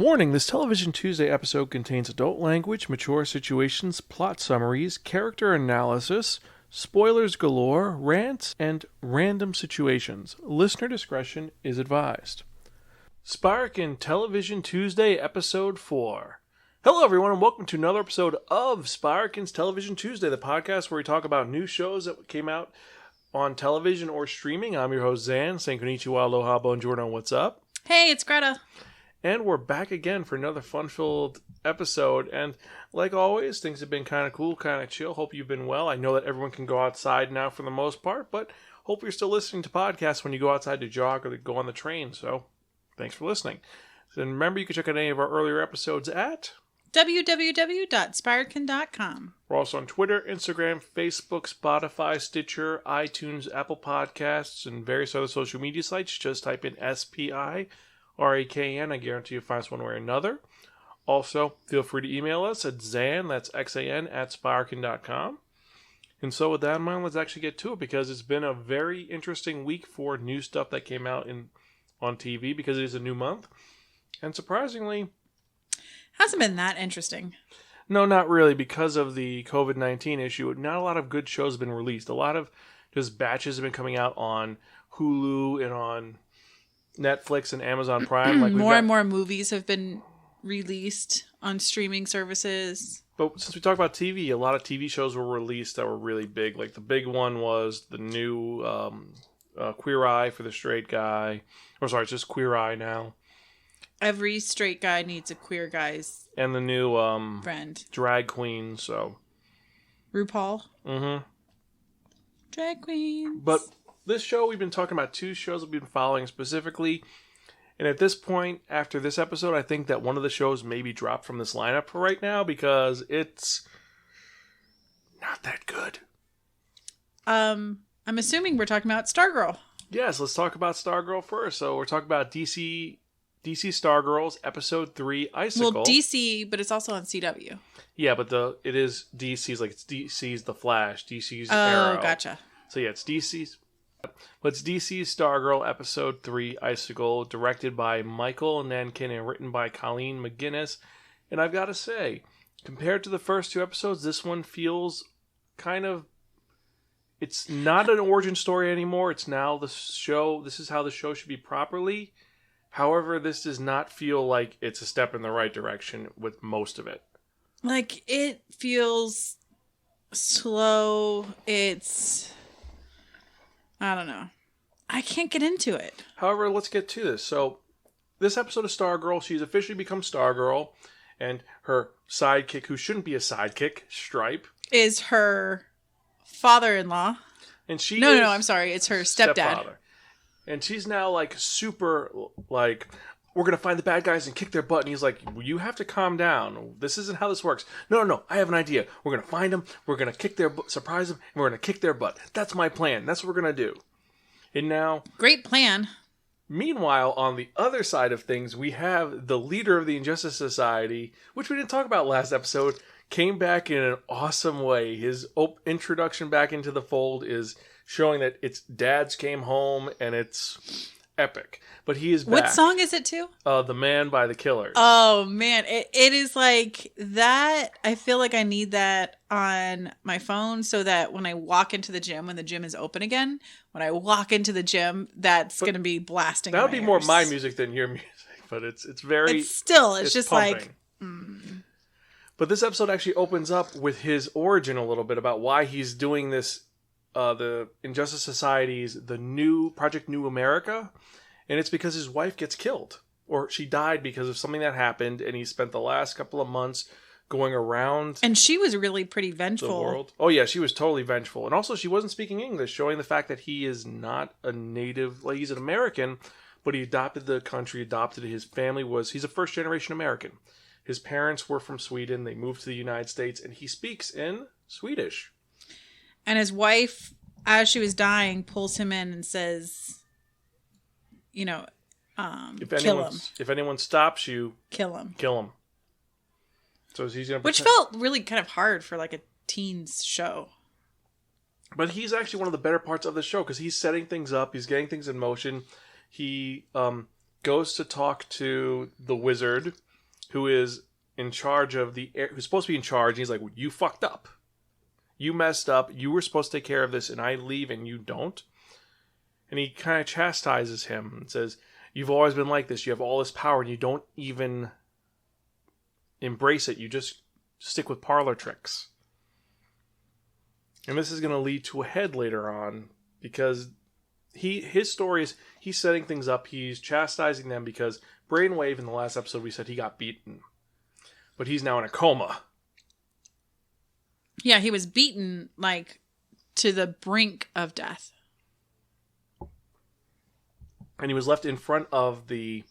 Warning, this Television Tuesday episode contains adult language, mature situations, plot summaries, character analysis, spoilers galore, rants, and random situations. Listener discretion is advised. Spiraken Television Tuesday Episode 4. Hello everyone and welcome to another episode of Spiraken's Television Tuesday, the podcast where we talk about new shows that came out on television or streaming. I'm your host Zan, saying konnichiwa, aloha, bonjour, what's up? Hey, it's Gretta. And we're back again for another fun-filled episode. And like always, things have been kind of cool, kind of chill. Hope you've been well. I know that everyone can go outside now for the most part, but hope you're still listening to podcasts when you go outside to jog or to go on the train. So thanks for listening. And remember, you can check out any of our earlier episodes at www.spiraken.com. We're also on Twitter, Instagram, Facebook, Spotify, Stitcher, iTunes, Apple Podcasts, and various other social media sites. Just type in SPIRAKN. I guarantee you'll find us one way or another. Also, feel free to email us at Zan, that's XAN, @spiraken.com. And so with that in mind, let's actually get to it, because it's been a very interesting week for new stuff that came out on TV, because it is a new month. And surprisingly, hasn't been that interesting. No, not really, because of the COVID-19 issue. Not a lot of good shows have been released. A lot of just batches have been coming out on Hulu and on Netflix and Amazon Prime. Like and more movies have been released on streaming services. But since we talk about TV, a lot of TV shows were released that were really big. Like the big one was the new Queer Eye for the Straight Guy. Or sorry, it's just Queer Eye now. Every straight guy needs a queer guy's and the new friend. Drag Queen, so RuPaul. Mm-hmm. Drag Queens. But this show, we've been talking about two shows we've been following specifically. And at this point, after this episode, I think that one of the shows may be dropped from this lineup for right now because it's not that good. I'm assuming we're talking about Stargirl. Yes, let's talk about Stargirl first. So we're talking about DC Stargirls Episode 3, Icicle. Well, DC, but it's also on CW. Yeah, but it is DC's, like it's DC's The Flash, DC's Arrow. Oh, gotcha. So yeah, it's DC's. But it's DC's Stargirl Episode 3, Icicle, directed by Michael Nankin and written by Colleen McGuinness. And I've got to say, compared to the first two episodes, this one feels kind of... It's not an origin story anymore. It's now the show. This is how the show should be properly. However, this does not feel like it's a step in the right direction with most of it. Like, it feels slow. I don't know. I can't get into it. However, let's get to this. So, this episode of Stargirl, she's officially become Stargirl, and her sidekick, who shouldn't be a sidekick, Stripe, is her father-in-law. And she No, I'm sorry. It's her stepdad. And she's now, like, super, like, we're going to find the bad guys and kick their butt. And he's like, well, you have to calm down. This isn't how this works. No, I have an idea. We're going to find them. We're going to kick their butt, surprise them, and we're going to kick their butt. That's my plan. That's what we're going to do. And now... Great plan. Meanwhile, on the other side of things, we have the leader of the Injustice Society, which we didn't talk about last episode, came back in an awesome way. His introduction back into the fold is showing that its dads came home, and it's epic. But he is back. What song is it too? The Man by the Killers. Oh, man. It is like that. I feel like I need that on my phone so that when I walk into the gym, when the gym is open again, when I walk into the gym, that's going to be blasting. That would be more my music than your music. But it's very... It's just pumping. Like... But this episode actually opens up with his origin a little bit about why he's doing this, the Injustice Society's, the new Project New America. And it's because his wife gets killed. Or she died because of something that happened. And he spent the last couple of months going around. And she was really pretty vengeful. The world. Oh, yeah, she was totally vengeful. And also, she wasn't speaking English, showing the fact that he is not a native. Like, he's an American, but he adopted the country, adopted his family. He's a first-generation American. His parents were from Sweden. They moved to the United States. And he speaks in Swedish. And his wife, as she was dying, pulls him in and says... kill him. If anyone stops you, kill him. So he's gonna Which felt really kind of hard for like a teens show. But he's actually one of the better parts of the show because he's setting things up. He's getting things in motion. He goes to talk to the wizard who is in charge of who's supposed to be in charge. And he's like, you fucked up. You messed up. You were supposed to take care of this, and I leave, and you don't. And he kind of chastises him and says, you've always been like this. You have all this power, and you don't even embrace it. You just stick with parlor tricks. And this is going to lead to a head later on, because his story is he's setting things up. He's chastising them because Brainwave, in the last episode, we said he got beaten. But he's now in a coma. Yeah, he was beaten, like, to the brink of death. And he was left in front of the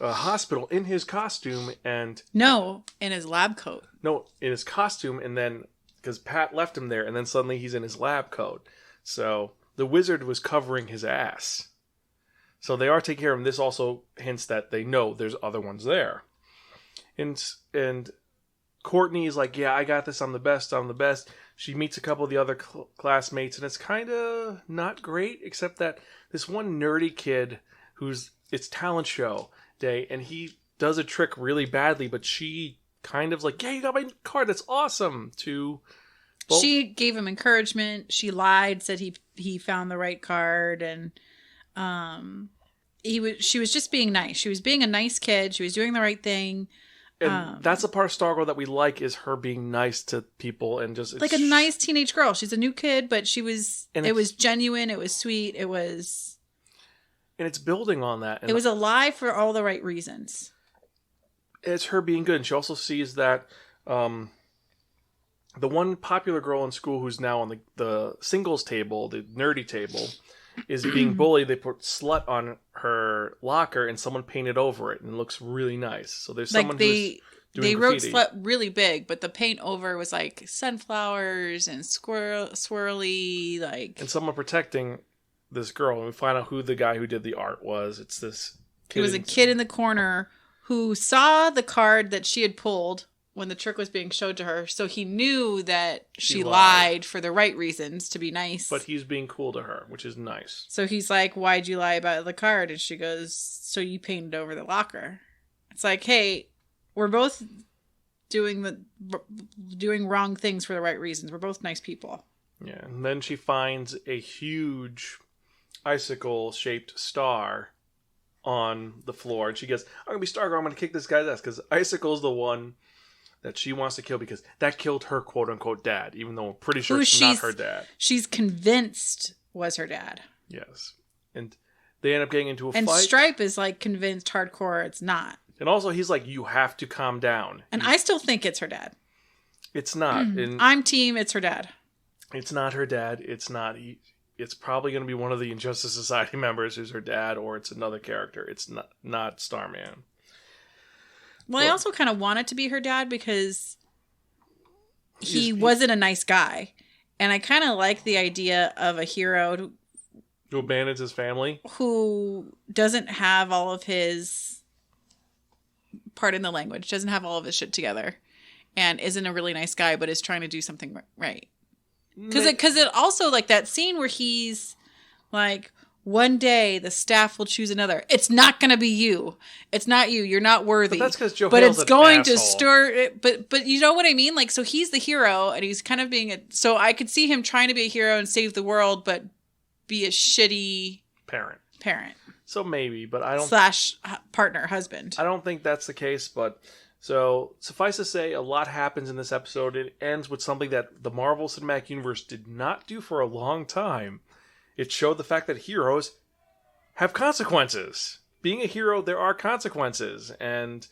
hospital in his costume and... No, in his lab coat. No, in his costume, and then... Because Pat left him there, and then suddenly he's in his lab coat. So the wizard was covering his ass. So they are taking care of him. This also hints that they know there's other ones there. And Courtney is like, yeah, I got this. I'm the best. She meets a couple of the other classmates, and it's kind of not great, except that this one nerdy kid it's talent show day, and he does a trick really badly, but she kind of like, yeah, you got my card. That's awesome. She gave him encouragement. She lied, said he found the right card, and she was just being nice. She was being a nice kid. She was doing the right thing. And that's the part of Stargirl that we like, is her being nice to people and just... Like a nice teenage girl. She's a new kid, but it was genuine. It was sweet. It was... And it's building on that. And it was a lie for all the right reasons. It's her being good. And she also sees that the one popular girl in school who's now on the singles table, the nerdy table, is being bullied. They put slut on her locker and someone painted over it, and it looks really nice. So there's someone who's doing graffiti. Wrote slut really big, but the paint over was like sunflowers and swirly, like... And someone protecting this girl. And we find out who the guy who did the art was. It's this kid. It was a kid in the corner who saw the card that she had pulled when the trick was being showed to her. So he knew that she lied for the right reasons, to be nice. But he's being cool to her, which is nice. So he's like, why'd you lie about the card? And she goes, so you painted over the locker. It's like, hey, we're both doing wrong things for the right reasons. We're both nice people. Yeah. And then she finds a huge icicle-shaped star on the floor. And she goes, I'm going to be Stargirl. I'm going to kick this guy's ass. Because Icicle's the one that she wants to kill, because that killed her quote-unquote dad, even though I'm pretty sure it's not her dad. She's convinced was her dad. Yes. And they end up getting into a fight. And Stripe is like convinced hardcore it's not. And also he's like, you have to calm down. And I still think it's her dad. It's not. I'm team it's her dad. It's not her dad. It's not. It's probably going to be one of the Injustice Society members who's her dad, or it's another character. It's not Starman. Well, I also kind of want it to be her dad because he wasn't a nice guy. And I kind of like the idea of a hero who abandons his family, who doesn't have all of his, pardon the language, doesn't have all of his shit together and isn't a really nice guy, but is trying to do something right. Because it also, like that scene where he's like, one day the staff will choose another. It's not going to be you. It's not you. You're not worthy. But that's because Joe But Hale's it's going to asshole. stir. But you know what I mean? Like, so he's the hero, and he's kind of being so I could see him trying to be a hero and save the world, but be a shitty parent. So maybe, but I don't / partner, husband. I don't think that's the case. But so suffice to say, a lot happens in this episode. It ends with something that the Marvel Cinematic Universe did not do for a long time. It showed the fact that heroes have consequences. Being a hero, there are consequences. And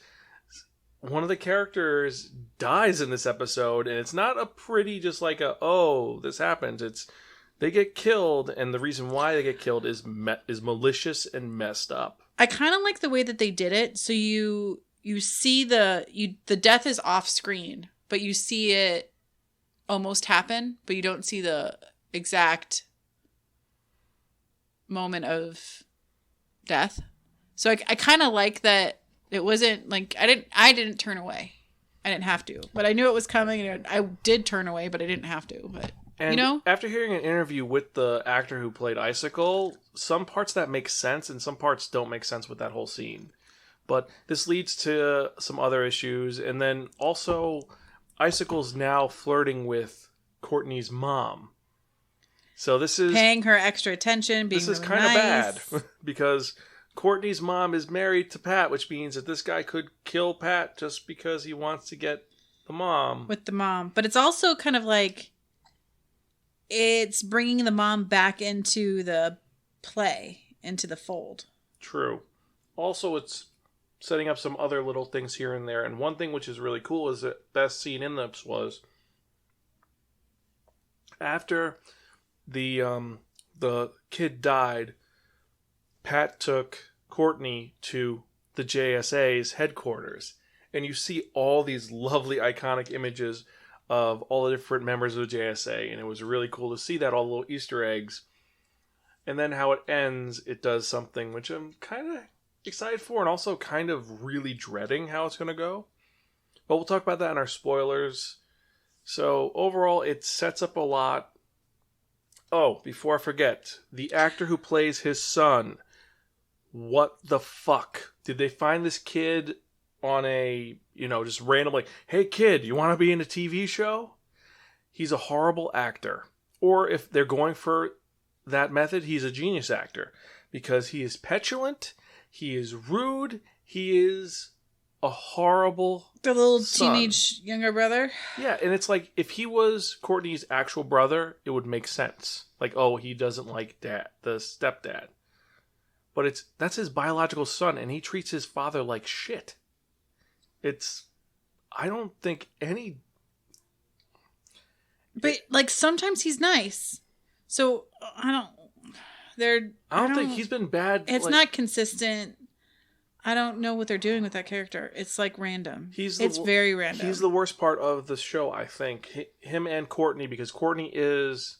one of the characters dies in this episode. And it's not a pretty just like this happens. It's they get killed. And the reason why they get killed is malicious and messed up. I kind of like the way that they did it. So you see the death is off screen. But you see it almost happen. But you don't see the exact moment of death. So I kind of like that it wasn't like I didn't turn away. I didn't have to, but I knew it was coming, and I did turn away, but I didn't have to. But after hearing an interview with the actor who played Icicle, some parts that make sense and some parts don't make sense with that whole scene. But this leads to some other issues. And then also, Icicle's now flirting with Courtney's mom. So this is... paying her extra attention, being This is really kind of nice. bad. Because Courtney's mom is married to Pat, which means that this guy could kill Pat just because he wants to get the mom. With the mom. But it's also kind of like... it's bringing the mom back into the play, into the fold. True. Also, it's setting up some other little things here and there. And one thing which is really cool is that best scene in this was after the kid died, Pat took Courtney to the JSA's headquarters. And you see all these lovely iconic images of all the different members of the JSA. And it was really cool to see that, all the little Easter eggs. And then how it ends, it does something which I'm kind of excited for and also kind of really dreading how it's going to go. But we'll talk about that in our spoilers. So overall, it sets up a lot. Oh, before I forget, the actor who plays his son, what the fuck? Did they find this kid on a, just randomly, hey kid, you want to be in a TV show? He's a horrible actor. Or if they're going for that method, he's a genius actor. Because he is petulant, he is rude, he is a horrible The little son. teenage younger brother. Yeah, and it's like, if he was Courtney's actual brother, it would make sense. Like, oh, he doesn't like dad, the stepdad. But that's his biological son, and he treats his father like shit. I don't think any... But, like, sometimes he's nice. So, I don't think he's been bad. It's not consistent. I don't know what they're doing with that character. It's, like, random. It's very random. He's the worst part of the show, I think. Him and Courtney, because Courtney is...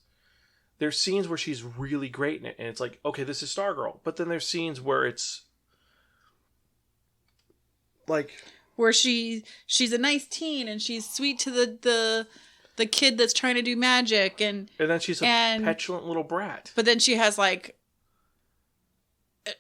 There's scenes where she's really great in it, and it's like, okay, this is Stargirl. But then there's scenes where it's... like... where she's a nice teen, and she's sweet to the kid that's trying to do magic, and then she's a petulant little brat. But then she has, like...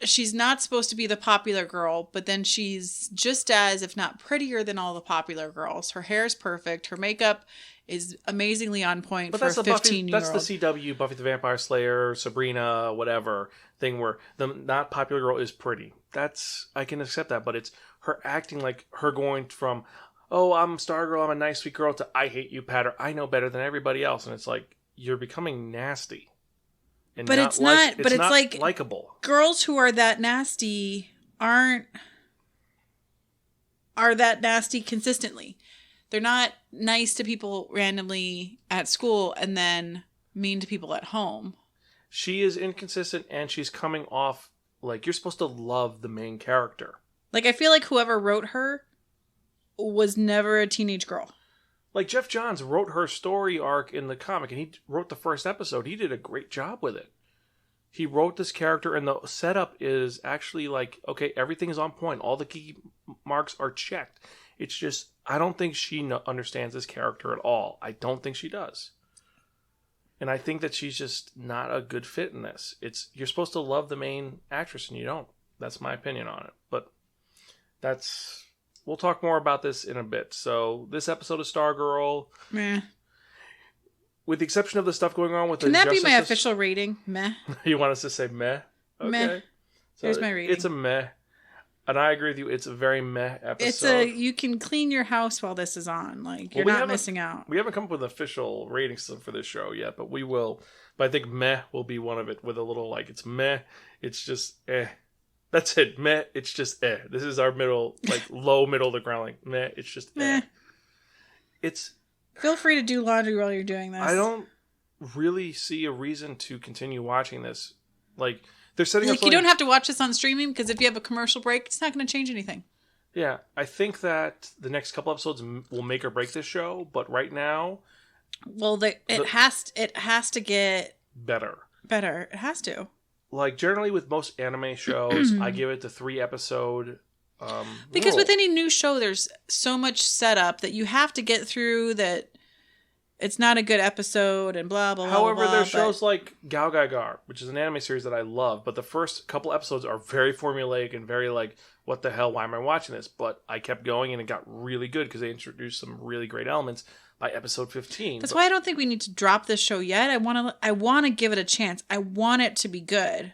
she's not supposed to be the popular girl, but then she's just as, if not prettier than all the popular girls. Her hair is perfect. Her makeup is amazingly on point for a 15-year-old. That's the CW, Buffy the Vampire Slayer, Sabrina, whatever thing where the not popular girl is pretty. I can accept that, but it's her acting like her going from, oh, I'm Stargirl, I'm a nice sweet girl, to I hate you, Pat, or I know better than everybody else. And it's like, you're becoming nasty. But it's not like likable. Girls who are that nasty are that nasty consistently. They're not nice to people randomly at school and then mean to people at home. She is inconsistent, and she's coming off like you're supposed to love the main character. Like, I feel like whoever wrote her was never a teenage girl. Like, Jeff Johns wrote her story arc in the comic, and he wrote the first episode. He did a great job with it. He wrote this character, and the setup is actually like, okay, everything is on point. All the key marks are checked. It's just, I don't think she understands this character at all. I don't think she does. And I think that she's just not a good fit in this. You're supposed to love the main actress, and you don't. That's my opinion on it. But we'll talk more about this in a bit. So this episode of Stargirl, meh. With the exception of the stuff going on with Can that be my official rating? Meh. You want us to say meh? Okay. Meh. So here's my rating. It's a meh. And I agree with you. It's a very meh episode. You can clean your house while this is on. Like, you're not missing out. We haven't come up with an official rating system for this show yet, but we will. But I think meh will be one of it, with a little, like, it's meh. It's just eh. That's it. Meh. It's just eh. This is our middle, like, low middle of the ground. Like, meh. It's just eh. Feel free to do laundry while you're doing this. I don't really see a reason to continue watching this. Like, they're setting up... you don't have to watch this on streaming, because if you have a commercial break, it's not going to change anything. Yeah, I think that the next couple episodes will make or break this show, but right now... Well, it has to get... Better. It has to. Like, generally with most anime shows, I give it the 3-episode... because rule. with any new show, there's so much setup that you have to get through, that it's not a good episode and blah, blah, blah. However, there's shows like Gao which is an anime series that I love, but the first couple episodes are very formulaic and very like, what the hell? Why am I watching this? But I kept going, and it got really good because they introduced some really great elements by episode 15. That's why I don't think we need to drop this show yet. I want to give it a chance. I want it to be good.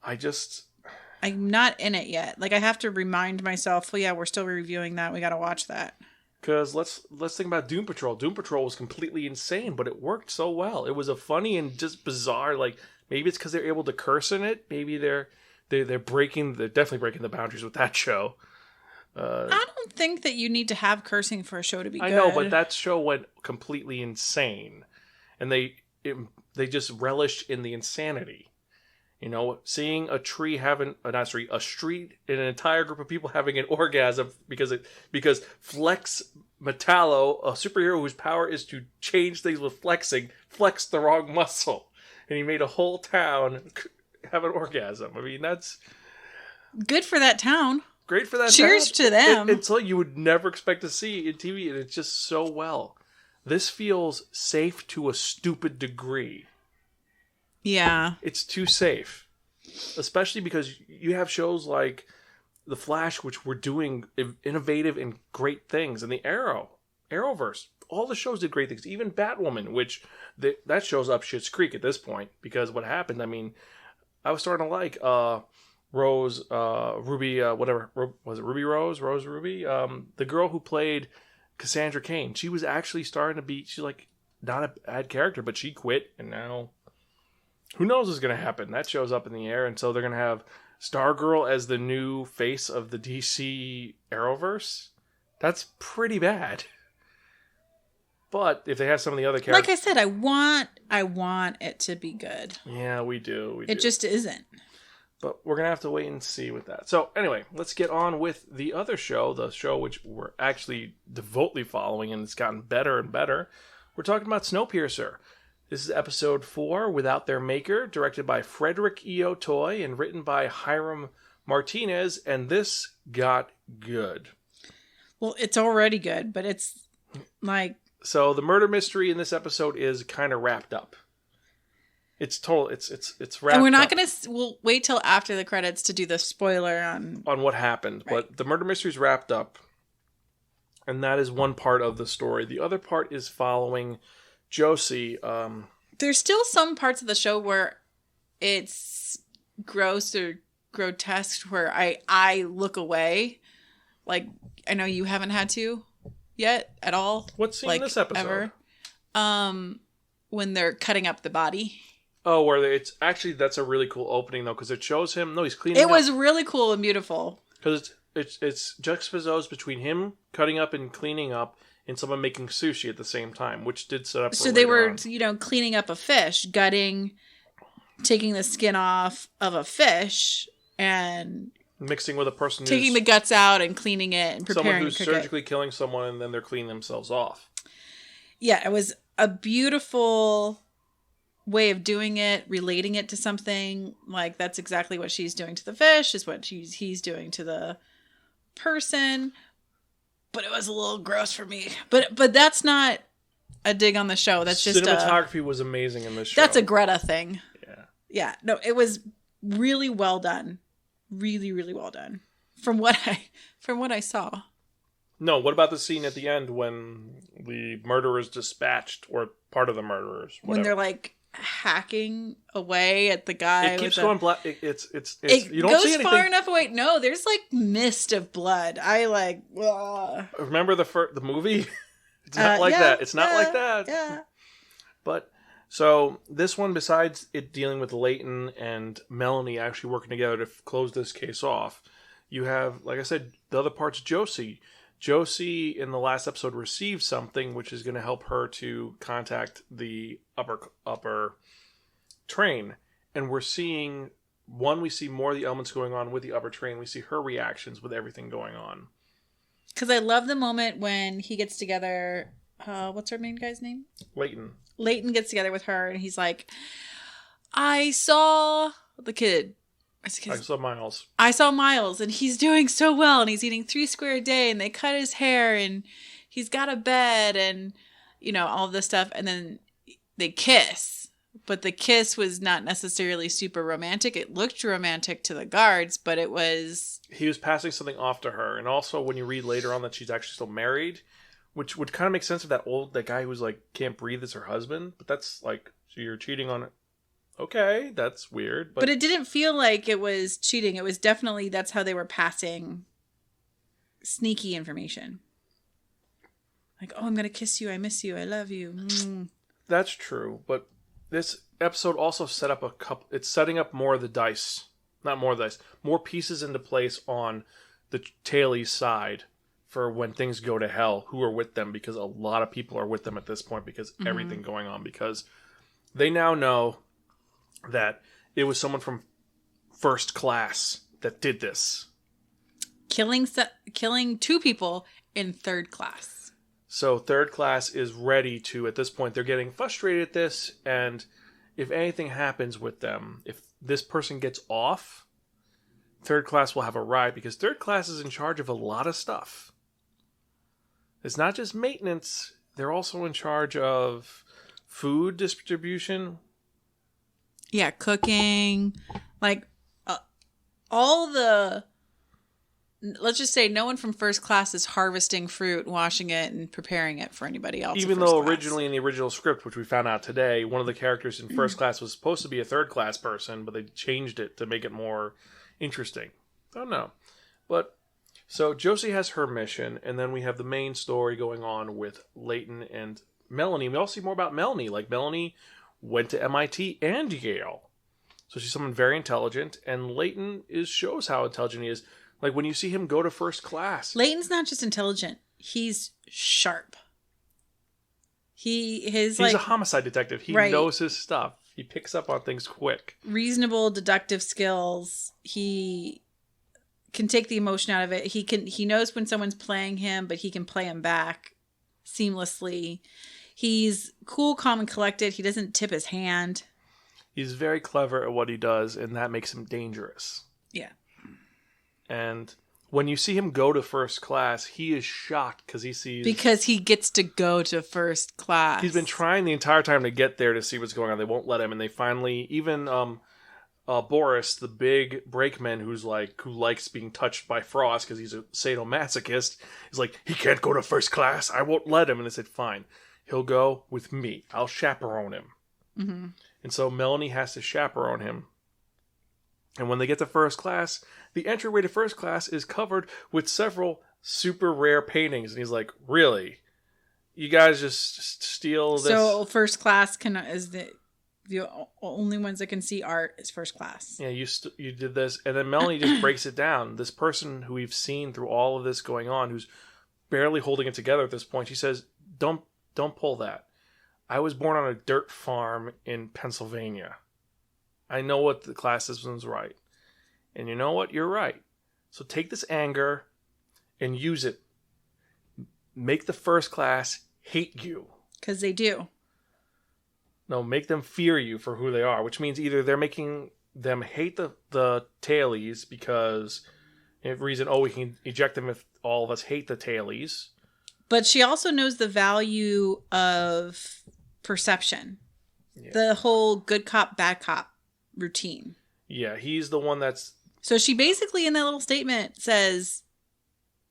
I'm not in it yet. Like, I have to remind myself, well, yeah, we're still reviewing that. We got to watch that. Because let's think about Doom Patrol. Doom Patrol was completely insane, but it worked so well. It was a funny and just bizarre, like, maybe it's because they're able to curse in it. Maybe they're definitely breaking the boundaries with that show. I don't think that you need to have cursing for a show to be good. I know, but that show went completely insane. And they just relished in the insanity. You know, seeing a tree having, a street, an entire group of people having an orgasm because Flex Metallo, a superhero whose power is to change things with flexing, flexed the wrong muscle. And he made a whole town have an orgasm. I mean, that's... good for that town. Great for that Cheers town. to them. It's like you would never expect to see in TV, and it's just so well. This feels safe to a stupid degree. Yeah. It's too safe. Especially because you have shows like The Flash, which were doing innovative and great things. And the Arrowverse, all the shows did great things. Even Batwoman, which that shows up Schitt's Creek at this point. Because what happened, I mean, I was starting to like Rose, Ruby, whatever. Was it Ruby Rose? Rose Ruby? The girl who played Cassandra Cain. She was actually starting to be, she's like not a bad character, but she quit. And now... who knows what's going to happen? That shows up in the air, and so they're going to have Stargirl as the new face of the DC Arrowverse. That's pretty bad. But if they have some of the other characters... like I said, I want it to be good. Yeah, we do. It just isn't. But we're going to have to wait and see with that. So anyway, let's get on with the other show, the show which we're actually devoutly following, and it's gotten better and better. We're talking about Snowpiercer. This is episode 4, Without Their Maker, directed by Frederick E. Otoy and written by Hiram Martinez, and this got good. Well, it's already good, but it's like... so the murder mystery in this episode is kind of wrapped up. It's wrapped up. And we're not going to... we'll wait till after the credits to do the spoiler on what happened, right. But the murder mystery's wrapped up, and that is one part of the story. The other part is following... Josie. There's still some parts of the show where it's gross or grotesque where I look away. Like, I know you haven't had to yet at all. What's scene in this episode? Ever. When they're cutting up the body. Oh, where it's actually, that's a really cool opening though, because it shows him. No, he's cleaning up. It was really cool and beautiful. Because it's juxtaposed between him cutting up and cleaning up and someone making sushi at the same time, which did set up. So they were, cleaning up a fish, taking the skin off of a fish, and mixing with a person taking the guts out and cleaning it and preparing. Someone who's surgically killing someone, and then they're cleaning themselves off. Yeah, it was a beautiful way of doing it, relating it to something. Like, that's exactly what she's doing to the fish, is what he's doing to the person. But it was a little gross for me. But that's not a dig on the show. That's just cinematography was amazing in this show. That's a Gretta thing. Yeah. Yeah. No, it was really well done. Really, really well done. From what I saw. No, what about the scene at the end when the murderers dispatched, or part of the murderers? Whatever. When they're like hacking away at the guy. It keeps going black. It you don't goes see anything. Far enough away. No, there's like mist of blood. I like. Ugh. Remember the movie? It's not like that. It's not like that. Yeah. But so this one, besides it dealing with Layton and Melanie actually working together to close this case off, you have, like I said, the other part's Josie. Josie, in the last episode, received something which is going to help her to contact the upper train. And we're seeing, we see more of the elements going on with the upper train. We see her reactions with everything going on. Because I love the moment when he gets together, what's her main guy's name? Layton. Layton gets together with her, and he's like, I saw the kid. I saw Miles, and he's doing so well, and he's eating 3 square a day, and they cut his hair, and he's got a bed, and all this stuff, and then they kiss. but the kiss was not necessarily super romantic. It looked romantic to the guards, but it was... He was passing something off to her. And also, when you read later on that she's actually still married, which would kind of make sense if that guy who's like, can't breathe is her husband. But that's like, so you're cheating on it. Okay, that's weird. But it didn't feel like it was cheating. It was definitely, that's how they were passing sneaky information. Like, oh, I'm going to kiss you. I miss you. I love you. Mm. That's true. But this episode also set up it's setting up more of the dice. Not more of the dice. More pieces into place on the Tailies side for when things go to hell. Who are with them? Because a lot of people are with them at this point because everything going on. Because they now know that it was someone from first class that did this. Killing 2 people in third class. So third class is ready to, at this point, they're getting frustrated at this, and if anything happens with them, if this person gets off, third class will have a riot, because third class is in charge of a lot of stuff. It's not just maintenance, they're also in charge of food distribution. Yeah, cooking, like all the... Let's just say no one from first class is harvesting fruit, washing it, and preparing it for anybody else. Even though originally in the original script, which we found out today, one of the characters in first class was supposed to be a third class person, but they changed it to make it more interesting. I don't know. But, so Josie has her mission, and then we have the main story going on with Layton and Melanie. We also see more about Melanie. Like, Melanie went to MIT and Yale. So she's someone very intelligent, and Layton shows how intelligent he is. Like, when you see him go to first class. Layton's not just intelligent. He's sharp. He's a homicide detective. He knows his stuff. He picks up on things quick. Reasonable deductive skills. He can take the emotion out of it. He knows when someone's playing him, but he can play him back seamlessly. He's cool, calm, and collected. He doesn't tip his hand. He's very clever at what he does, and that makes him dangerous. Yeah. And when you see him go to first class, he is shocked because he sees... Because he gets to go to first class. He's been trying the entire time to get there to see what's going on. They won't let him, and they finally... Even Boris, the big brakeman who likes being touched by Frost because he's a sadomasochist, is like, he can't go to first class. I won't let him. And they said, fine. He'll go with me. I'll chaperone him. Mm-hmm. And so Melanie has to chaperone him. And when they get to first class, the entryway to first class is covered with several super rare paintings. And he's like, really? You guys just steal this? So first class is the only ones that can see art is first class. Yeah, you did this. And then Melanie just breaks it down. This person who we've seen through all of this going on, who's barely holding it together at this point, she says, don't pull that. I was born on a dirt farm in Pennsylvania. I know what the class system's right. And you know what? You're right. So take this anger and use it. Make the first class hate you. Because they do. No, make them fear you for who they are. Which means either they're making them hate the tailies because of reason, we can eject them if all of us hate the tailies. But she also knows the value of perception. Yeah. The whole good cop, bad cop routine. Yeah, he's the one that's... So she basically in that little statement says,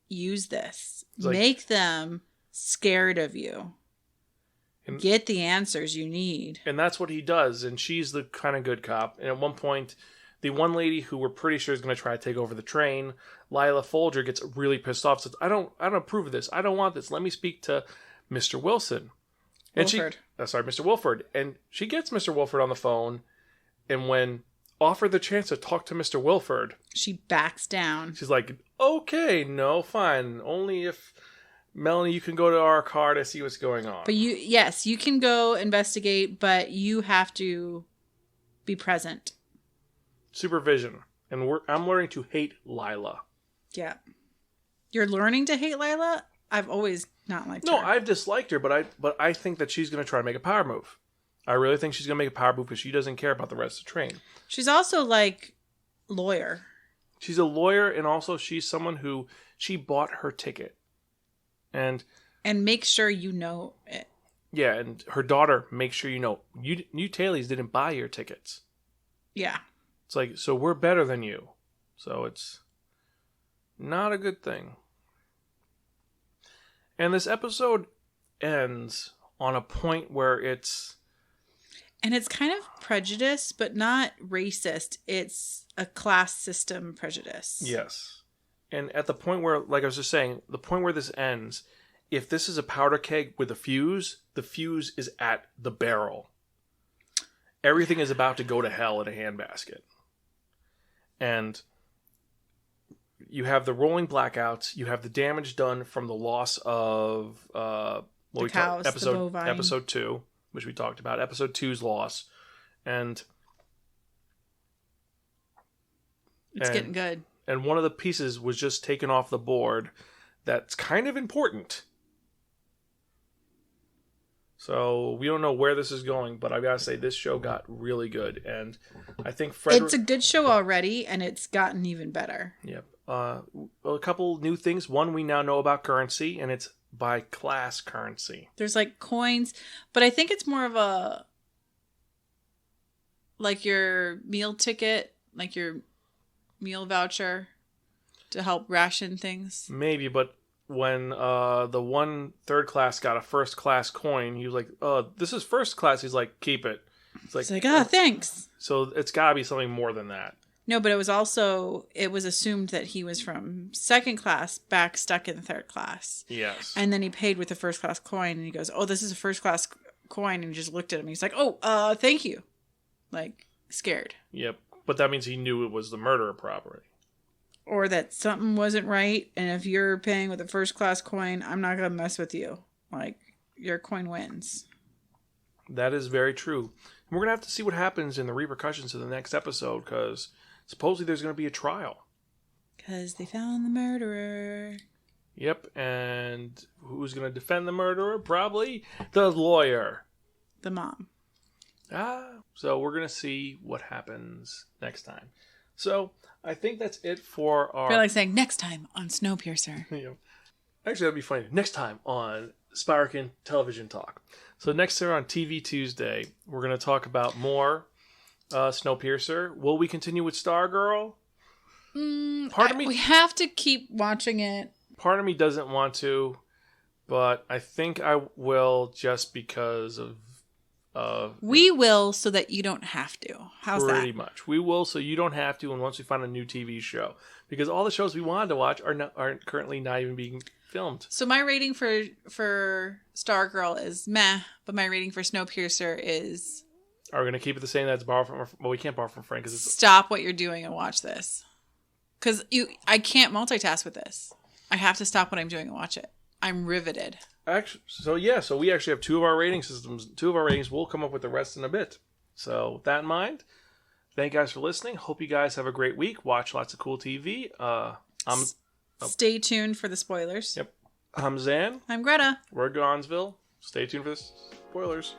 use this. Make them scared of you. Get the answers you need. And that's what he does. And she's the kind of good cop. And at one point, the one lady who we're pretty sure is going to try to take over the train, Lila Folger, gets really pissed off. Says, I don't approve of this. I don't want this. Let me speak to Mr. Wilson. And Mr. Wilford. And she gets Mr. Wilford on the phone. And when offered the chance to talk to Mr. Wilford, she backs down. She's like, okay, no, fine. Only if, Melanie, you can go to our car to see what's going on. But you can go investigate, but you have to be present. Supervision. And I'm learning to hate Lila. Yeah. You're learning to hate Lila? I've always not liked her. No, I've disliked her, but I think that she's going to try to make a power move. I really think she's going to make a power move because she doesn't care about the rest of the train. She's also lawyer. She's a lawyer, and also she's someone who she bought her ticket. And make sure you know it. Yeah, and her daughter makes sure you know, you Tailies didn't buy your tickets. Yeah. It's like, so we're better than you. So it's not a good thing. And this episode ends on a point where it's... And it's kind of prejudice, but not racist. It's a class system prejudice. Yes. And at the point where, like I was just saying, the point where this ends, if this is a powder keg with a fuse, the fuse is at the barrel. Everything is about to go to hell in a handbasket. And you have the rolling blackouts. You have the damage done from the loss of the cows, the bovine. Episode 2, which we talked about. Episode 2's loss. And it's getting good. And one of the pieces was just taken off the board that's kind of important. So we don't know where this is going, but I've got to say this show got really good. And I think it's a good show already, and it's gotten even better. Yep. A couple new things. One, we now know about currency, and it's by class currency. There's like coins, but I think it's more of a like your meal ticket, like your meal voucher to help ration things. Maybe, but when the one third class got a first class coin, he was like, this is first class. He's like, keep it. It's like, thanks. So it's got to be something more than that. No, but it was assumed that he was from second class back stuck in third class. Yes. And then he paid with the first class coin, and he goes, oh, this is a first class coin. And he just looked at him. He's like, oh, thank you. Like, scared. Yep. But that means he knew it was the murderer property. Or that something wasn't right, and if you're paying with a first class coin, I'm not going to mess with you. Like, your coin wins. That is very true. And we're going to have to see what happens in the repercussions of the next episode, because supposedly there's going to be a trial. Because they found the murderer. Yep, and who's going to defend the murderer? Probably the lawyer. The mom. So we're going to see what happens next time. So I think that's it for our... I feel like saying next time on Snowpiercer. Yeah. Actually, that'd be funny. Next time on Spiraken Television Talk. So next time on TV Tuesday, we're going to talk about more Snowpiercer. Will we continue with Stargirl? Part of me... We have to keep watching it. Part of me doesn't want to, but I think I will just because of... we will so that you don't have to. How's that? Pretty much. We will so you don't have to, and once we find a new TV show. Because all the shows we wanted to watch aren't currently not even being filmed. So my rating for Stargirl is meh, but my rating for Snowpiercer is... Are we going to keep it the same? That's borrow from... Well, we can't borrow from Frank. Stop what you're doing and watch this. Because I can't multitask with this. I have to stop what I'm doing and watch it. I'm riveted. Actually, so we actually have two of our rating systems. Two of our ratings. We'll come up with the rest in a bit. So with that in mind, thank you guys for listening. Hope you guys have a great week. Watch lots of cool TV. Stay tuned for the spoilers. Yep. I'm Zan. I'm Greta. We're Gonzville. Stay tuned for the spoilers.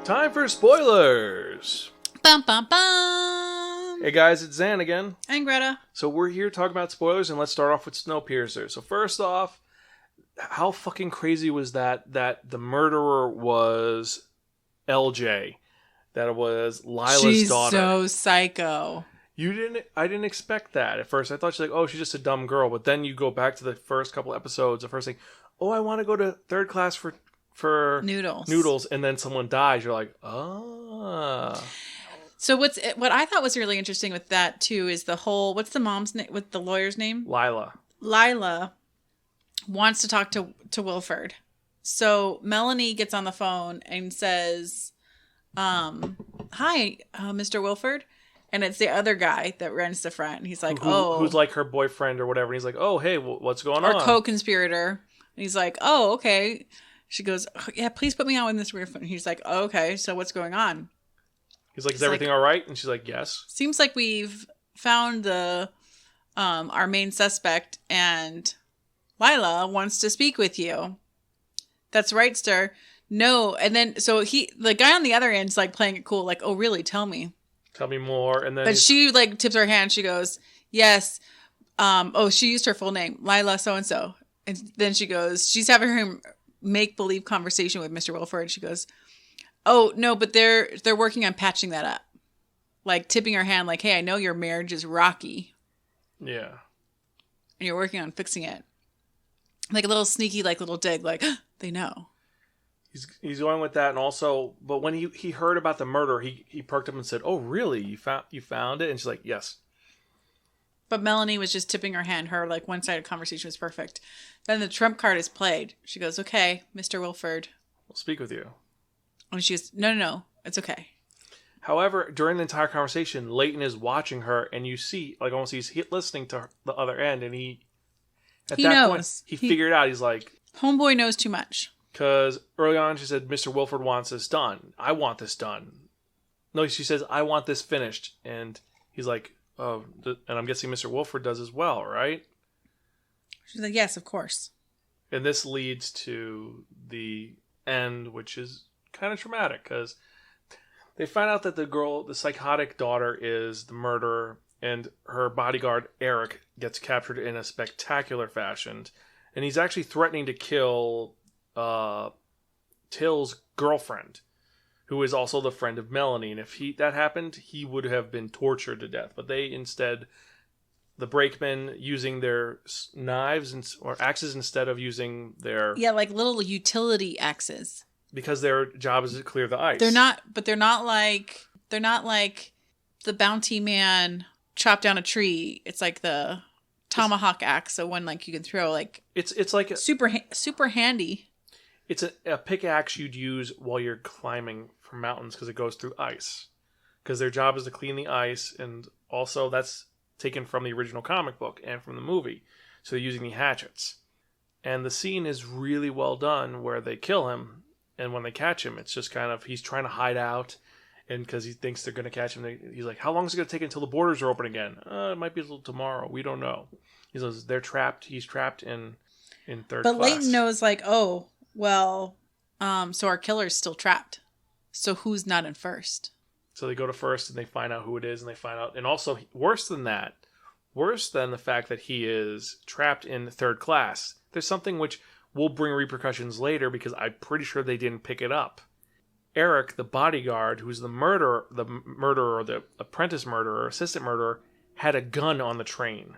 Time for spoilers! Bum, bum, bum! Hey guys, it's Zan again. And Greta. So we're here talking about spoilers, and let's start off with Snowpiercer. So first off, how fucking crazy was that the murderer was LJ? That it was Lila's daughter. She's so psycho. I didn't expect that at first. I thought she's like, oh, she's just a dumb girl. But then you go back to the first couple episodes, the first thing, oh, I want to go to third class for noodles, and then someone dies. You're like, ah. So what I thought was really interesting with that too is the whole, what's the mom's name, with the lawyer's name? Lila wants to talk to Wilford. So Melanie gets on the phone and says, hi, Mr. Wilford. And it's the other guy that runs the front. And he's like, who's like her boyfriend or whatever. And he's like, oh, hey, what's going on? Or co-conspirator. And he's like, oh, okay. She goes, oh, yeah, please put me on with this weird phone. He's like, oh, okay, so what's going on? He's like, is everything all right? And she's like, yes. Seems like we've found the our main suspect, and Lila wants to speak with you. That's right, sir. No, and then so the guy on the other end's like playing it cool, like, oh, really? Tell me more. And then, but she like tips her hand. She goes, yes. Oh, she used her full name, Lila so and so, and then she goes, she's having her make-believe conversation with Mr. Wilford, and she goes, oh no, but they're working on patching that up, like tipping her hand like, hey, I know your marriage is rocky, yeah, and you're working on fixing it, like a little sneaky like little dig, like they know. He's going with that. And also, but when he heard about the murder, he perked up and said, oh really, you found it? And she's like, yes. But Melanie was just tipping her hand. Her like one-sided conversation was perfect. Then the trump card is played. She goes, okay, Mr. Wilford, we'll speak with you. And she goes, no, it's okay. However, during the entire conversation, Layton is watching her, and you see, like, almost he's listening to the other end, and he knows. Point, he figured out, he's like, homeboy knows too much. Because early on, she said, Mr. Wilford wants this done. I want this done. No, she says, I want this finished. And he's like, oh, and I'm guessing Mr. Wilford does as well, right? She's like, yes, of course. And this leads to the end, which is kind of traumatic, because they find out that the psychotic daughter is the murderer, and her bodyguard, Eric, gets captured in a spectacular fashion. And he's actually threatening to kill Till's girlfriend, who is also the friend of Melanie. And if that happened, he would have been tortured to death. But they instead, the brakemen, using their knives or axes instead of using their... Yeah, like little utility axes. Because their job is to clear the ice. They're not like the bounty man chopped down a tree. It's like the tomahawk axe, so one like you can throw like... It's like... super handy. It's a pickaxe you'd use while you're climbing from mountains because it goes through ice. Because their job is to clean the ice, and also that's taken from the original comic book and from the movie. So they're using the hatchets. And the scene is really well done where they kill him, and when they catch him, it's just kind of, he's trying to hide out, and because he thinks they're going to catch him, he's like, how long is it going to take until the borders are open again? It might be until tomorrow. We don't know. He says they're trapped. He's trapped in third class. But Layton knows, like, oh, well, so our killer's still trapped. So who's not in first? So they go to first and they find out who it is, and they find out. And also, worse than the fact that he is trapped in third class, there's something which will bring repercussions later because I'm pretty sure they didn't pick it up. Eric, the bodyguard, who's the murderer, the apprentice murderer, assistant murderer, had a gun on the train.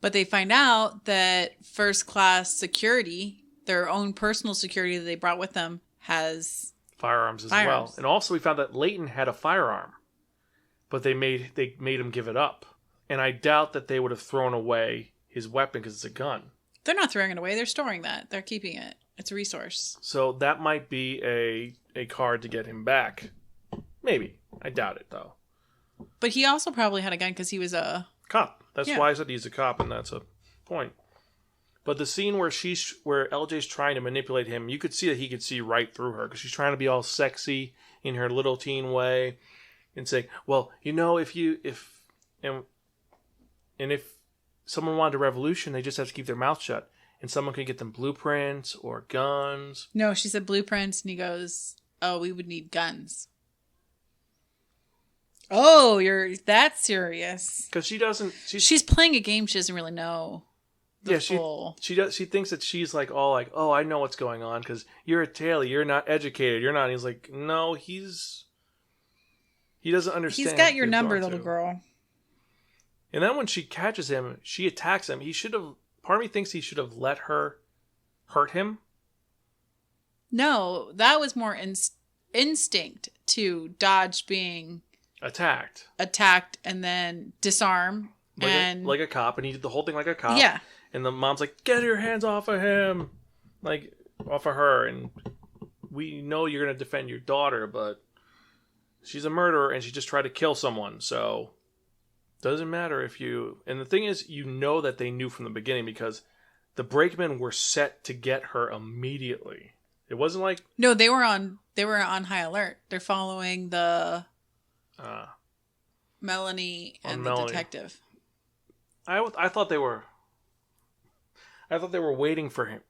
But they find out that first class security, their own personal security that they brought with them, has firearms as well. And also we found that Layton had a firearm, but they made him give it up. And I doubt that they would have thrown away his weapon because it's a gun. They're not throwing it away. They're storing that. They're keeping it. It's a resource. So that might be a card to get him back. Maybe. I doubt it, though. But he also probably had a gun because he was a... Cop. That's why I said he's a cop, and that's a point. But the scene where LJ's trying to manipulate him, you could see that he could see right through her because she's trying to be all sexy in her little teen way and saying, well, if someone wanted a revolution, they just have to keep their mouth shut. And someone could get them blueprints or guns. No, she said blueprints, and he goes, oh, we would need guns. Oh, you're that serious. Because she doesn't... She's playing a game she doesn't really know. She thinks that she's like all like, oh, I know what's going on because you're a tailor, you're not educated, you're not. And he's like, no, he doesn't understand. He's got your number, little girl. And then when she catches him, she attacks him. He should have. Part of me thinks he should have let her hurt him. No, that was more instinct to dodge being attacked, and then disarm like a cop, and he did the whole thing like a cop. Yeah. And the mom's like, get your hands off of him, like off of her, and we know you're gonna defend your daughter, but she's a murderer and she just tried to kill someone, so doesn't matter if you... And the thing is, you know that they knew from the beginning because the brakemen were set to get her immediately. It wasn't like... No, they were on high alert. They're following the Melanie and the detective. I thought they were waiting for him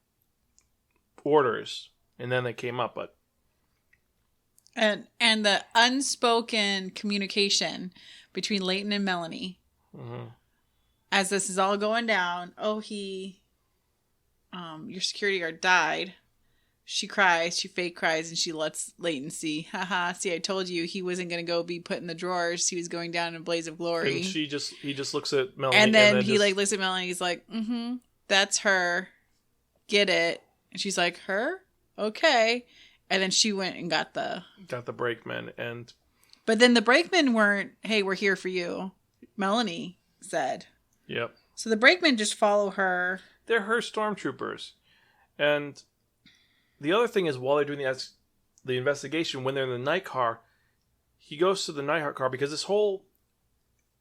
orders, and then they came up, but... And the unspoken communication between Layton and Melanie, as this is all going down. Oh, your security guard died. She cries. She fake cries, and she lets Layton see. Haha! See, I told you he wasn't going to go be put in the drawers. He was going down in a blaze of glory. And he just looks at Melanie, and then he looks at Melanie. He's like, that's her. Get it? And she's like, her? Okay. And then she went and got the brakemen, and... But then the brakemen weren't, hey, we're here for you. Melanie said. Yep. So the brakemen just follow her. They're her stormtroopers. And the other thing is, while they're doing the investigation, when they're in the night car, he goes to the night car because this whole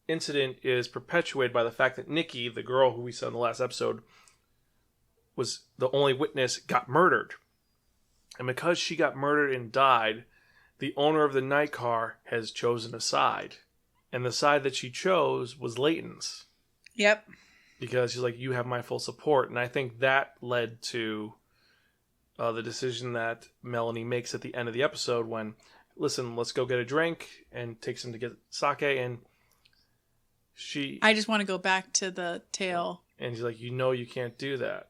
incident is perpetuated by the fact that Nikki, the girl who we saw in the last episode, was the only witness, got murdered. And because she got murdered and died, the owner of the night car has chosen a side. And the side that she chose was Layton's. Yep. Because she's like, you have my full support. And I think that led to the decision that Melanie makes at the end of the episode when, listen, let's go get a drink, and takes him to get sake. And I just want to go back to the tail. And he's like, you can't do that.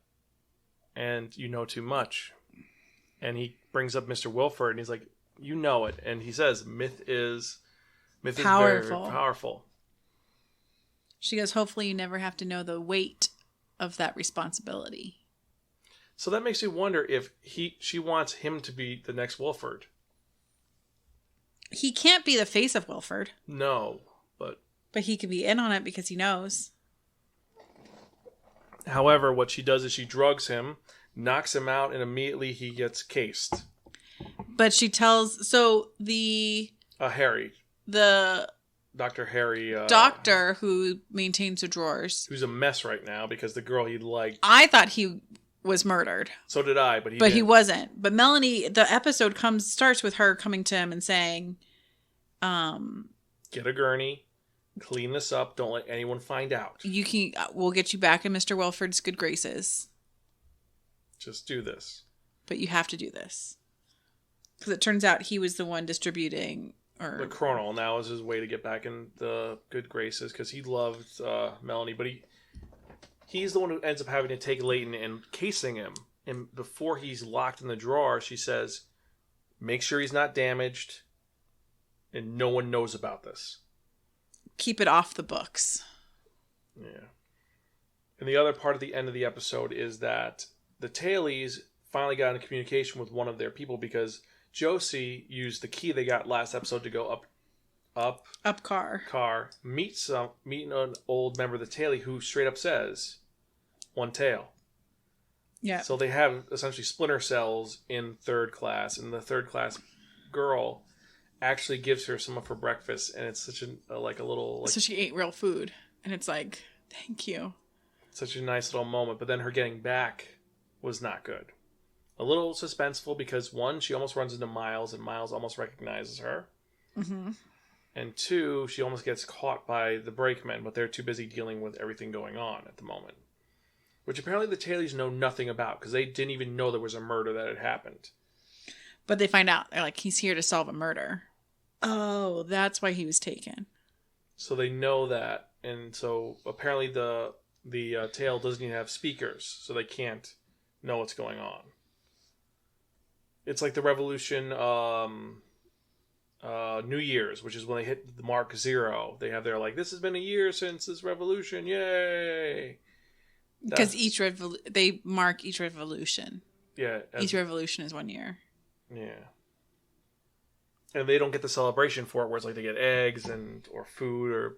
And you know too much. And he brings up Mr. Wilford, and he's like, you know it. And he says, myth is very powerful. She goes, hopefully you never have to know the weight of that responsibility. So that makes me wonder if she wants him to be the next Wilford. He can't be the face of Wilford. No, but he can be in on it because he knows. However, what she does is she drugs him, knocks him out, and immediately he gets cased. But she tells... Harry. Dr. Harry... doctor who maintains the drawers. Who's a mess right now because the girl he liked... I thought he was murdered. So did I, but he wasn't. But Melanie... The episode starts with her coming to him and saying... Get a gurney. Clean this up. Don't let anyone find out. We'll get you back in Mr. Wilford's good graces. Just do this. But you have to do this. Because it turns out he was the one distributing... The Chronal now is his way to get back in the good graces because he loved Melanie, but he's the one who ends up having to take Layton and casing him. And before he's locked in the drawer, she says, make sure he's not damaged and no one knows about this. Keep it off the books. Yeah. And the other part of the end of the episode is that the Tailies finally got into communication with one of their people because Josie used the key they got last episode to go up car, meet an old member of the Tailie who straight up says, one tail. Yeah. So they have essentially splinter cells in third class, and the third class girl actually gives her some of her breakfast, and it's such a little So she ate real food, and it's like, thank you. Such a nice little moment. But then her getting back was not good. A little suspenseful because one, she almost runs into Miles, and Miles almost recognizes her. Mm-hmm. And two, she almost gets caught by the brakemen, but they're too busy dealing with everything going on at the moment. Which apparently the Tailies know nothing about, because they didn't even know there was a murder that had happened. But they find out. They're like, he's here to solve a murder. Oh, that's why he was taken. So they know that. And so apparently the tail doesn't even have speakers, so they can't know what's going on. It's like the Revolution New Year's, which is when they hit the mark 0. They have their like, this has been a year since this revolution, yay! Because they mark each revolution. Yeah. Each revolution is 1 year. Yeah. And they don't get the celebration for it, where it's like they get eggs or food or...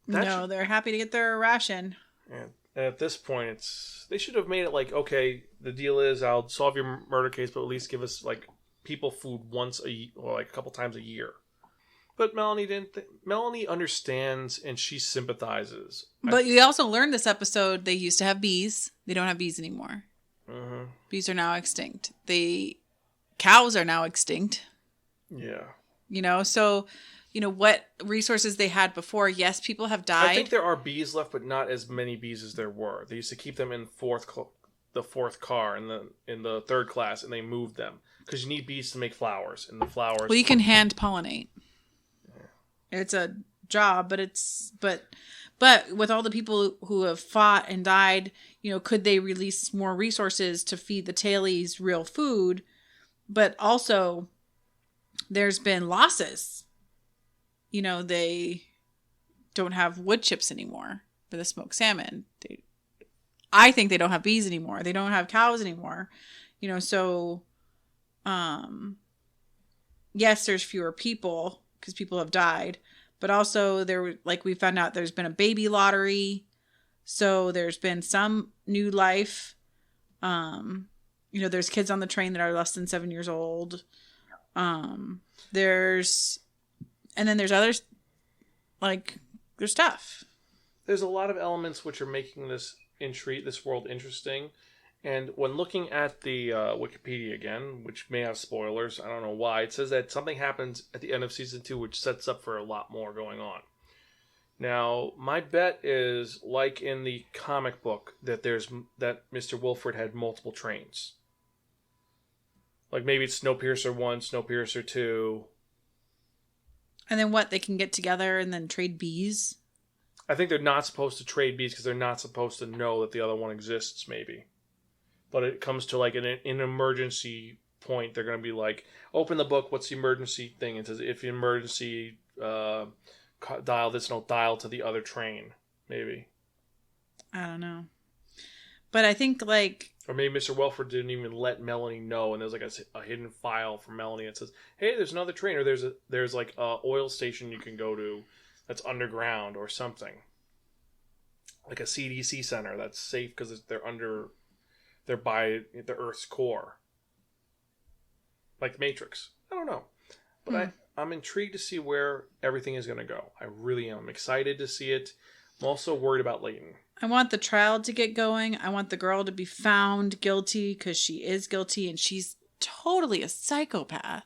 No, they're happy to get their ration. And at this point, they should have made it like, okay, the deal is I'll solve your murder case, but at least give us like people food once or like a couple times a year. But Melanie didn't. Melanie understands and she sympathizes. But you also learned this episode they used to have bees. They don't have bees anymore. Mm-hmm. Bees are now extinct. Cows are now extinct. Yeah. So, what resources they had before. Yes, people have died. I think there are bees left, but not as many bees as there were. They used to keep them in the fourth car in the third class, and they moved them because you need bees to make flowers, and the flowers. Well, you can hand pollinate. Yeah. It's a job, but with all the people who have fought and died, could they release more resources to feed the tailies real food? But also, there's been losses. They don't have wood chips anymore for the smoked salmon. I think they don't have bees anymore. They don't have cows anymore. So, yes, there's fewer people because people have died. But also, we found out there's been a baby lottery. So there's been some new life. There's kids on the train that are less than 7 years old. There's others, there's stuff. There's a lot of elements which are making this world interesting. And when looking at the Wikipedia again, which may have spoilers, I don't know why, it says that something happens at the end of season 2 which sets up for a lot more going on. Now, my bet is, like in the comic book, that Mr. Wilford had multiple trains. Like maybe it's Snowpiercer 1, Snowpiercer 2. And then what? They can get together and then trade bees? I think they're not supposed to trade bees because they're not supposed to know that the other one exists, maybe. But it comes to like an emergency point, they're going to be like, open the book, what's the emergency thing? It says, if you emergency, dial this and it'll dial to the other train, maybe. I don't know. But I think Or maybe Mr. Welford didn't even let Melanie know, and there's like a hidden file from Melanie that says, hey, there's another train, or there's like a oil station you can go to that's underground or something. Like a CDC center that's safe because they're by the Earth's core. Like the Matrix. I don't know. But I'm intrigued to see where everything is going to go. I really am. I'm excited to see it. I'm also worried about Layton. I want the trial to get going. I want the girl to be found guilty because she is guilty and she's totally a psychopath.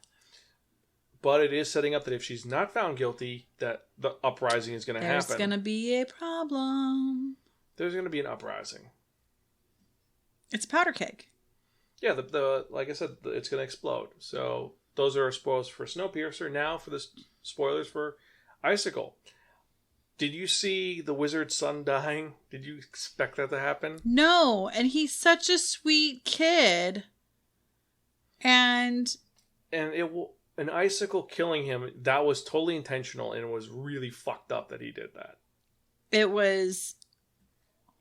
But it is setting up that if she's not found guilty, that the uprising is going to happen. There's going to be a problem. There's going to be an uprising. It's a powder keg. Yeah, the like I said, it's going to explode. So those are our spoilers for Snowpiercer. Now for the spoilers for Icicle. Did you see the wizard's son dying? Did you expect that to happen? No, and he's such a sweet kid. And an Icicle killing him, that was totally intentional, and it was really fucked up that he did that. It was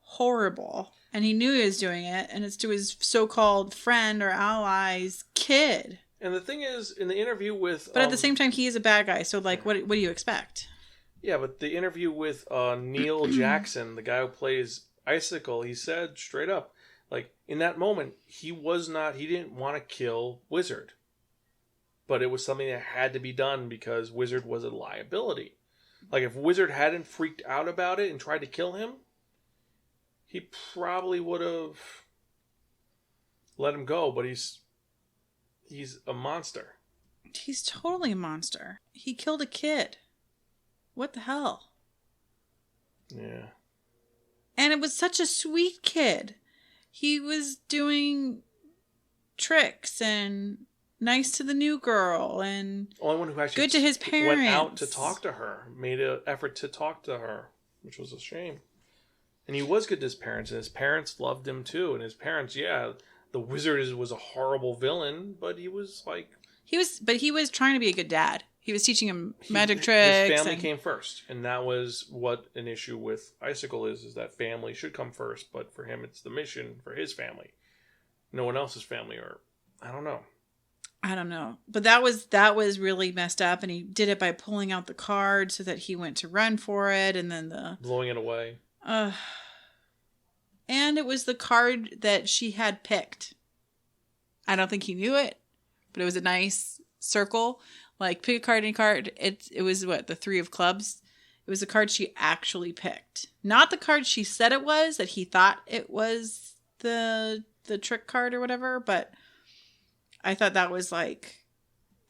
horrible. And he knew he was doing it, and it's to his so-called friend or ally's kid. And the thing is, in the interview with... But at the same time, he is a bad guy, so what do you expect? Yeah, but the interview with Neil Jackson, the guy who plays Icicle, he said straight up, Like, in that moment, he didn't want to kill Wizard. But it was something that had to be done because Wizard was a liability. Like, if Wizard hadn't freaked out about it and tried to kill him, he probably would have let him go, but he's a monster. He's totally a monster. He killed a kid. What the hell? Yeah. And it was such a sweet kid. He was doing tricks and nice to the new girl and only one who actually good to his parents. Went out to talk to her, made an effort to talk to her, which was a shame. And he was good to his parents, and his parents loved him too. And his parents, yeah, the Wizard was a horrible villain, but he was like... He was trying to be a good dad. He was teaching him magic tricks. His family came first, and that was what an issue with Icicle is that family should come first, but for him it's the mission for his family. No one else's family, or... I don't know. But that was really messed up, and he did it by pulling out the card so that he went to run for it, and then blowing it away. And it was the card that she had picked. I don't think he knew it, but it was a nice circle. Like, pick a card, any card. It was what, the 3 of clubs? It was the card she actually picked. Not the card she said it was, that he thought it was the trick card or whatever, but I thought that was like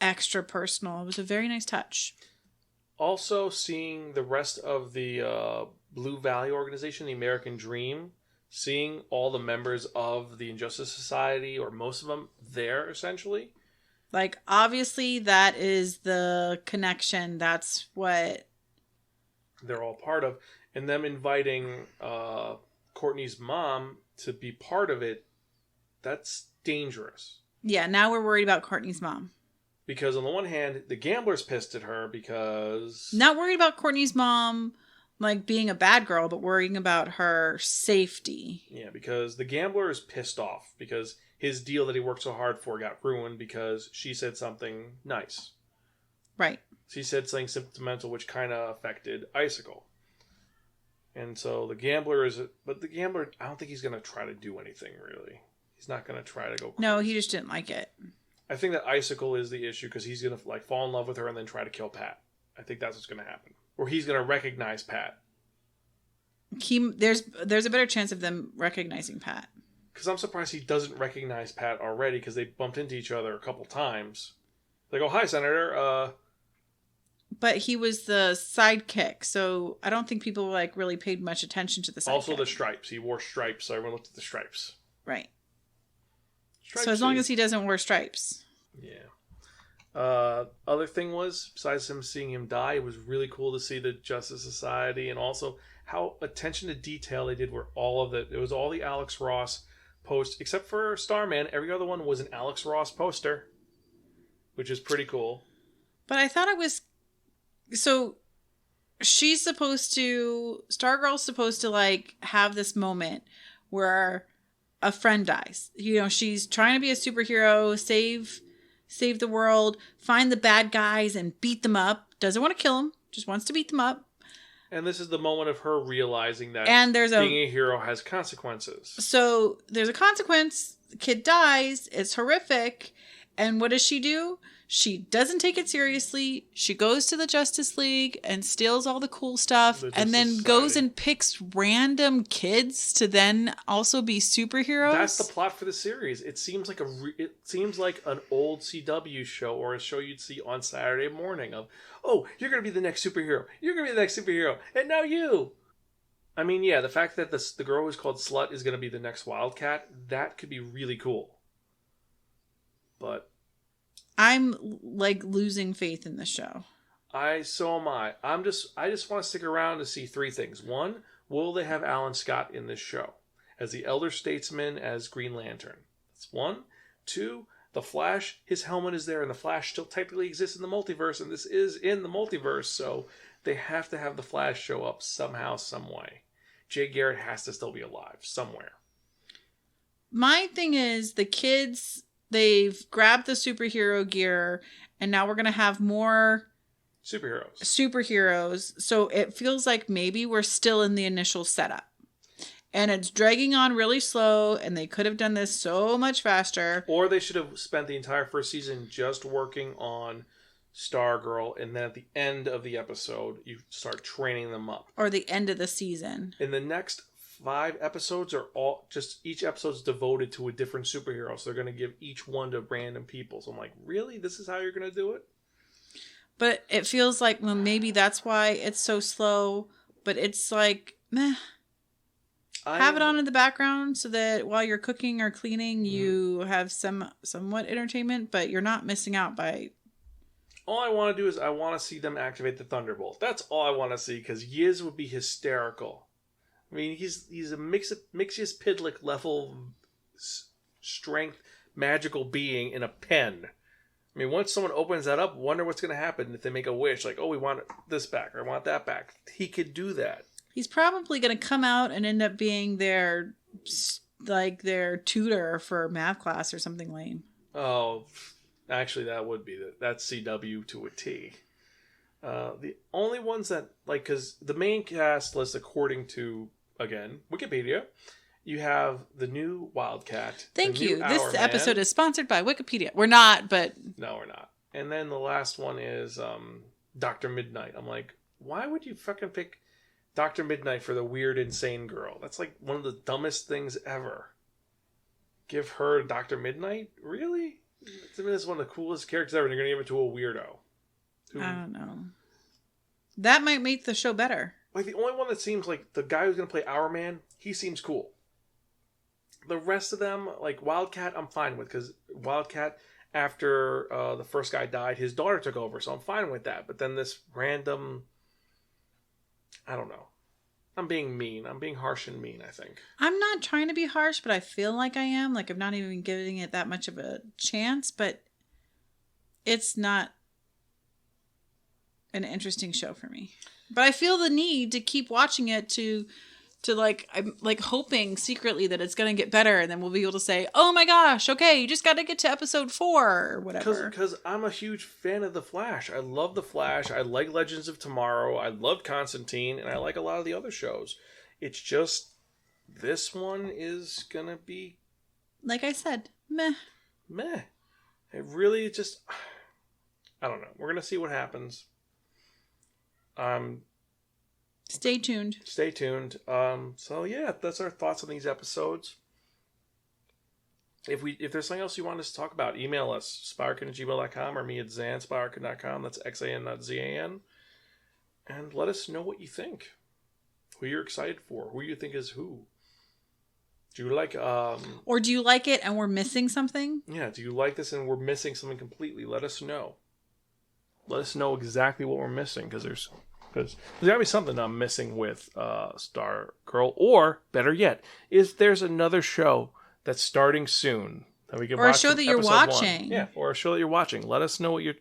extra personal. It was a very nice touch. Also, seeing the rest of the Blue Valley organization, the American Dream, seeing all the members of the Injustice Society, or most of them, there, essentially. Like, obviously, that is the connection. That's what they're all part of. And them inviting Courtney's mom to be part of it, that's dangerous. Yeah, now we're worried about Courtney's mom. Because on the one hand, the Gambler's pissed at her because... Not worried about Courtney's mom, like, being a bad girl, but worrying about her safety. Yeah, because the Gambler is pissed off because his deal that he worked so hard for got ruined because she said something nice. Right. She said something sentimental, which kind of affected Icicle. And so the Gambler is... But the Gambler, I don't think he's going to try to do anything, really. He's not going to try to go crazy. No, he just didn't like it. I think that Icicle is the issue because he's going to like fall in love with her and then try to kill Pat. I think that's what's going to happen. Or he's going to recognize Pat. There's a better chance of them recognizing Pat. Because I'm surprised he doesn't recognize Pat already because they bumped into each other a couple times. They go, "Hi, Senator." But he was the sidekick, so I don't think people like really paid much attention to the sidekick. Also the stripes. He wore stripes, so everyone looked at the stripes. Right. Stripes, so as long as he doesn't wear stripes. Yeah. Other thing was, besides seeing him die, it was really cool to see the Justice Society and also how attention to detail they did were all of it. It was all the Alex Ross posts, except for Starman. Every other one was an Alex Ross poster, which is pretty cool. But I thought it was... So, Stargirl's supposed to, like, have this moment where a friend dies. You know, she's trying to be a superhero, save the world, find the bad guys and beat them up. Doesn't want to kill them, just wants to beat them up. And this is the moment of her realizing that being a hero has consequences. So there's a consequence. The kid dies. It's horrific. And what does she do? She doesn't take it seriously. She goes to the Justice League and steals all the cool stuff and then goes and picks random kids to then also be superheroes. That's the plot for the series. It seems like an old CW show or a show you'd see on Saturday morning of, "Oh, you're going to be the next superhero. You're going to be the next superhero. And now you." I mean, yeah, the fact that the girl who's called Slut is going to be the next Wildcat, that could be really cool. But I'm like losing faith in the show. So am I. I just want to stick around to see 3 things. 1, will they have Alan Scott in this show as the elder statesman as Green Lantern? That's 1. 2, the Flash, his helmet is there, and the Flash still technically exists in the multiverse, and this is in the multiverse, so they have to have the Flash show up somehow, some way. Jay Garrett has to still be alive somewhere. My thing is the kids... They've grabbed the superhero gear, and now we're going to have more superheroes. So it feels like maybe we're still in the initial setup. And it's dragging on really slow, and they could have done this so much faster. Or they should have spent the entire first season just working on Stargirl, and then at the end of the episode, you start training them up. Or the end of the season. In the next 5 episodes are all just each episode's devoted to a different superhero, so they're going to give each one to random people. So I'm like, really? This is how you're going to do it? But it feels like, well, maybe that's why it's so slow. But it's like, meh. Have it on in the background so that while you're cooking or cleaning, you have somewhat entertainment, but you're not missing out by... All I want to do is I want to see them activate the Thunderbolt. That's all I want to see, because Yiz would be hysterical. I mean, he's a Mixius Pidlick level strength magical being in a pen. I mean, once someone opens that up, wonder what's going to happen if they make a wish. Like, oh, we want this back, or I want that back. He could do that. He's probably going to come out and end up being their tutor for math class or something lame. Oh, actually, that would be that's CW to a T. The only ones that, like, because the main cast list, according to, again, Wikipedia, you have the new Wildcat. Thank you. This episode is sponsored by Wikipedia. We're not, but... No, we're not. And then the last one is Dr. Midnight. I'm like, why would you fucking pick Dr. Midnight for the weird, insane girl? That's like one of the dumbest things ever. Give her Dr. Midnight? Really? I mean, it's one of the coolest characters ever, and you're going to give it to a weirdo. I don't know. That might make the show better. Like, the only one that seems like the guy who's going to play Our Man, he seems cool. The rest of them, like Wildcat, I'm fine with, because Wildcat, after the first guy died, his daughter took over, so I'm fine with that. But then this random... I don't know. I'm being mean. I'm being harsh and mean, I think. I'm not trying to be harsh, but I feel like I am. Like, I'm not even giving it that much of a chance, but it's not an interesting show for me. But I feel the need to keep watching it to like, I'm like hoping secretly that it's going to get better, and then we'll be able to say, oh my gosh, okay, you just got to get to episode 4 or whatever. Because I'm a huge fan of The Flash. I love The Flash. I like Legends of Tomorrow. I love Constantine, and I like a lot of the other shows. It's just, this one is going to be... Like I said, meh. Meh. It really just... I don't know. We're going to see what happens. Stay tuned. Stay tuned. So yeah, that's our thoughts on these episodes. If there's something else you want us to talk about, email us, spiraken@gmail.com, or me at xan@spiraken.com. That's xan.zan. And let us know what you think. Who you're excited for. Who you think is who. Do you like... Or do you like it and we're missing something? Yeah, do you like this and we're missing something completely? Let us know. Let us know exactly what we're missing, because there's got to be something I'm missing with Stargirl. Or, better yet, there's another show that's starting soon that we can watch. Or a show that you're watching. 1. Yeah, or a show that you're watching. Let us know what you're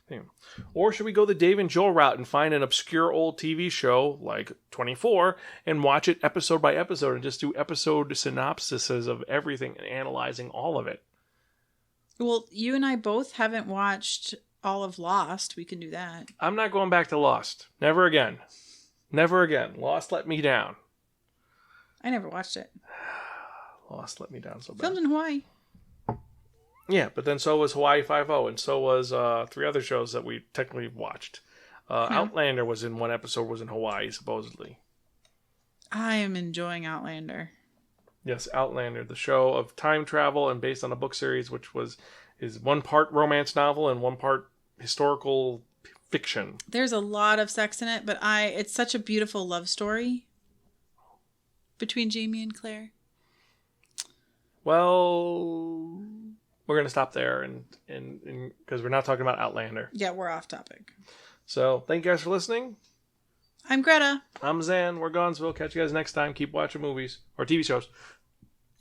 thinking. Or should we go the Dave and Joel route and find an obscure old TV show like 24 and watch it episode by episode and just do episode synopsises of everything and analyzing all of it? Well, you and I both haven't watched all of Lost. We can do that. I'm not going back to Lost. Never again. Never again. Lost let me down. I never watched it. Lost let me down so bad. Filmed in Hawaii. Yeah, but then so was Hawaii Five-0, and so was 3 other shows that we technically watched. Outlander was in one episode, was in Hawaii, supposedly. I am enjoying Outlander. Yes, Outlander, the show of time travel and based on a book series, which is 1 part romance novel and 1 part historical fiction. There's a lot of sex in it, but it's such a beautiful love story between Jamie and Claire. Well, we're going to stop there and because we're not talking about Outlander. Yeah, we're off topic. So, thank you guys for listening. I'm Greta. I'm Zan. We're Gonzville. Catch you guys next time. Keep watching movies or TV shows.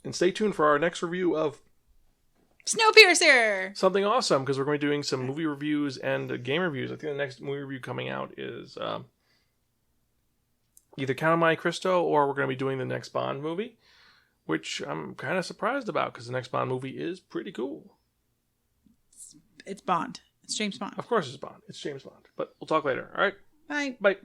And stay tuned for our next review of Snowpiercer! Something awesome, because we're going to be doing some movie reviews and game reviews. I think the next movie review coming out is either Count of Monte Cristo, or we're going to be doing the next Bond movie, which I'm kind of surprised about, because the next Bond movie is pretty cool. It's Bond. It's James Bond. Of course it's Bond. It's James Bond. But we'll talk later. All right? Bye. Bye.